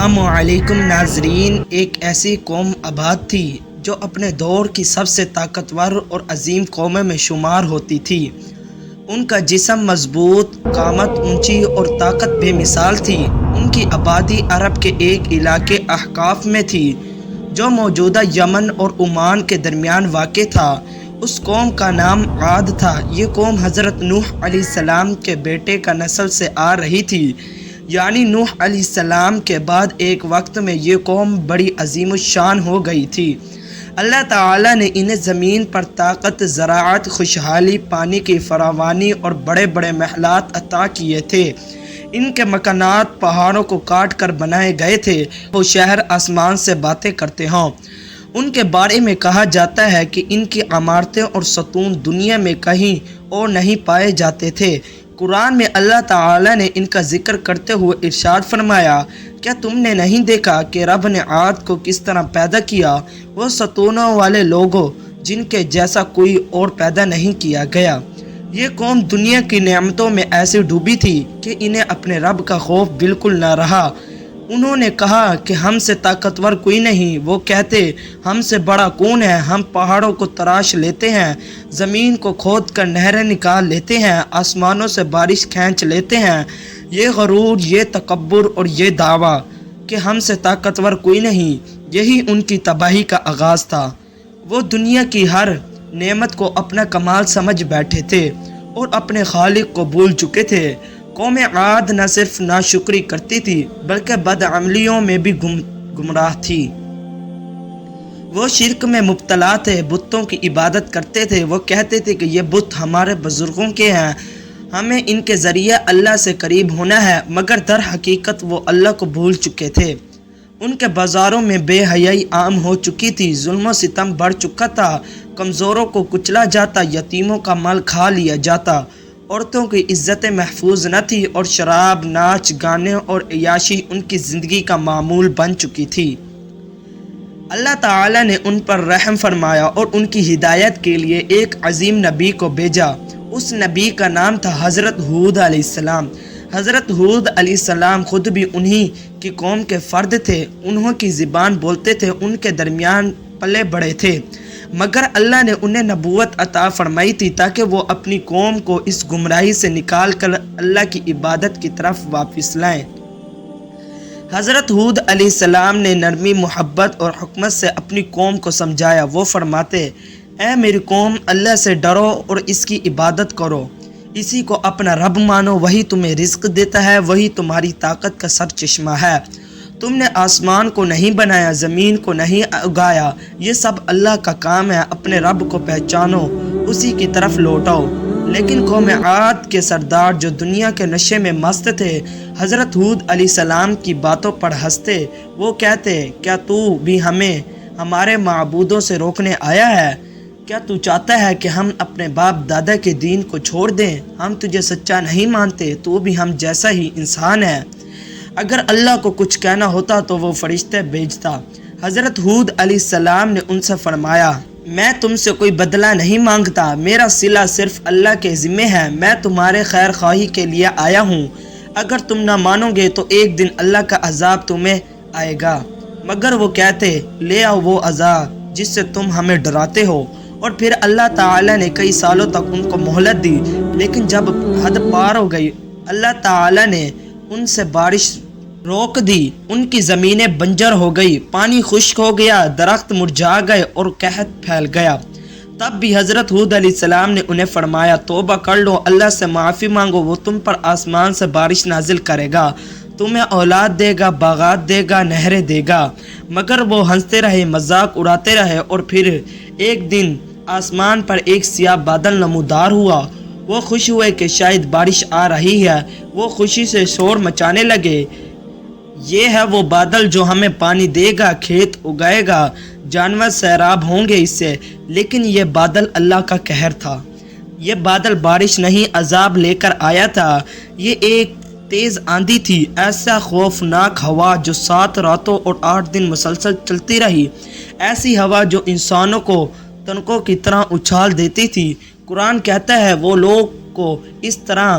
السلام علیکم ناظرین، ایک ایسی قوم آباد تھی جو اپنے دور کی سب سے طاقتور اور عظیم قوموں میں شمار ہوتی تھی۔ ان کا جسم مضبوط، قامت اونچی اور طاقت بے مثال تھی۔ ان کی آبادی عرب کے ایک علاقے احقاف میں تھی جو موجودہ یمن اور عمان کے درمیان واقع تھا۔ اس قوم کا نام عاد تھا۔ یہ قوم حضرت نوح علیہ السلام کے بیٹے کا نسل سے آ رہی تھی، یعنی نوح علیہ السلام کے بعد ایک وقت میں یہ قوم بڑی عظیم الشان ہو گئی تھی۔ اللہ تعالیٰ نے انہیں زمین پر طاقت، زراعت، خوشحالی، پانی کی فراوانی اور بڑے بڑے محلات عطا کیے تھے۔ ان کے مکانات پہاڑوں کو کاٹ کر بنائے گئے تھے، وہ شہر آسمان سے باتیں کرتے ہوں۔ ان کے بارے میں کہا جاتا ہے کہ ان کی عمارتیں اور ستون دنیا میں کہیں اور نہیں پائے جاتے تھے۔ قرآن میں اللہ تعالیٰ نے ان کا ذکر کرتے ہوئے ارشاد فرمایا، کیا تم نے نہیں دیکھا کہ رب نے عاد کو کس طرح پیدا کیا؟ وہ ستونوں والے لوگوں جن کے جیسا کوئی اور پیدا نہیں کیا گیا۔ یہ قوم دنیا کی نعمتوں میں ایسے ڈوبی تھی کہ انہیں اپنے رب کا خوف بالکل نہ رہا۔ انہوں نے کہا کہ ہم سے طاقتور کوئی نہیں۔ وہ کہتے، ہم سے بڑا کون ہے؟ ہم پہاڑوں کو تراش لیتے ہیں، زمین کو کھود کر نہریں نکال لیتے ہیں، آسمانوں سے بارش کھینچ لیتے ہیں۔ یہ غرور، یہ تکبر اور یہ دعویٰ کہ ہم سے طاقتور کوئی نہیں، یہی ان کی تباہی کا آغاز تھا۔ وہ دنیا کی ہر نعمت کو اپنا کمال سمجھ بیٹھے تھے اور اپنے خالق کو بھول چکے تھے۔ قوم عاد نہ صرف ناشکری کرتی تھی بلکہ بدعملیوں میں بھی گمراہ تھی۔ وہ شرک میں مبتلا تھے، بتوں کی عبادت کرتے تھے۔ وہ کہتے تھے کہ یہ بت ہمارے بزرگوں کے ہیں، ہمیں ان کے ذریعے اللہ سے قریب ہونا ہے، مگر در حقیقت وہ اللہ کو بھول چکے تھے۔ ان کے بازاروں میں بے حیائی عام ہو چکی تھی، ظلم و ستم بڑھ چکا تھا، کمزوروں کو کچلا جاتا، یتیموں کا مال کھا لیا جاتا، عورتوں کی عزت محفوظ نہ تھی اور شراب، ناچ گانے اور عیاشی ان کی زندگی کا معمول بن چکی تھی۔ اللہ تعالیٰ نے ان پر رحم فرمایا اور ان کی ہدایت کے لیے ایک عظیم نبی کو بھیجا۔ اس نبی کا نام تھا حضرت ہود علیہ السلام۔ حضرت ہود علیہ السلام خود بھی انہی کی قوم کے فرد تھے، انہوں کی زبان بولتے تھے، ان کے درمیان پلے بڑے تھے، مگر اللہ نے انہیں نبوت عطا فرمائی تھی تاکہ وہ اپنی قوم کو اس گمراہی سے نکال کر اللہ کی عبادت کی طرف واپس لائیں۔ حضرت ہود علیہ السلام نے نرمی، محبت اور حکمت سے اپنی قوم کو سمجھایا۔ وہ فرماتے، اے میری قوم، اللہ سے ڈرو اور اس کی عبادت کرو، اسی کو اپنا رب مانو، وہی تمہیں رزق دیتا ہے، وہی تمہاری طاقت کا سر چشمہ ہے۔ تم نے آسمان کو نہیں بنایا، زمین کو نہیں اگایا، یہ سب اللہ کا کام ہے، اپنے رب کو پہچانو، اسی کی طرف لوٹو۔ لیکن قوم عاد کے سردار جو دنیا کے نشے میں مست تھے، حضرت ہود علیہ السلام کی باتوں پر ہنستے۔ وہ کہتے، کیا تو بھی ہمیں ہمارے معبودوں سے روکنے آیا ہے؟ کیا تو چاہتا ہے کہ ہم اپنے باپ دادا کے دین کو چھوڑ دیں؟ ہم تجھے سچا نہیں مانتے، تو بھی ہم جیسا ہی انسان ہے۔ اگر اللہ کو کچھ کہنا ہوتا تو وہ فرشتے بھیجتا۔ حضرت ہود علیہ السلام نے ان سے فرمایا، میں تم سے کوئی بدلہ نہیں مانگتا، میرا صلہ صرف اللہ کے ذمہ ہے، میں تمہارے خیر خواہی کے لیے آیا ہوں۔ اگر تم نہ مانو گے تو ایک دن اللہ کا عذاب تمہیں آئے گا۔ مگر وہ کہتے، لے آؤ وہ عذاب جس سے تم ہمیں ڈراتے ہو۔ اور پھر اللہ تعالیٰ نے کئی سالوں تک ان کو مہلت دی، لیکن جب حد پار ہو گئی اللہ تعالیٰ نے ان سے بارش روک دی، ان کی زمینیں بنجر ہو گئی، پانی خشک ہو گیا، درخت مرجھا گئے اور قحط پھیل گیا۔ تب بھی حضرت ہود علیہ السلام نے انہیں فرمایا، توبہ کر لو، اللہ سے معافی مانگو، وہ تم پر آسمان سے بارش نازل کرے گا، تمہیں اولاد دے گا، باغات دے گا، نہریں دے گا۔ مگر وہ ہنستے رہے، مذاق اڑاتے رہے، اور پھر ایک دن آسمان پر ایک سیاہ بادل نمودار ہوا۔ وہ خوش ہوئے کہ شاید بارش آ رہی ہے، وہ خوشی سے شور مچانے لگے، یہ ہے وہ بادل جو ہمیں پانی دے گا، کھیت اگائے گا، جانور سیراب ہوں گے اس سے۔ لیکن یہ بادل اللہ کا قہر تھا، یہ بادل بارش نہیں عذاب لے کر آیا تھا۔ یہ ایک تیز آندھی تھی، ایسا خوفناک ہوا جو 7 راتوں اور 8 دن مسلسل چلتی رہی، ایسی ہوا جو انسانوں کو تنکوں کی طرح اچھال دیتی تھی۔ قرآن کہتا ہے، وہ لوگ کو اس طرح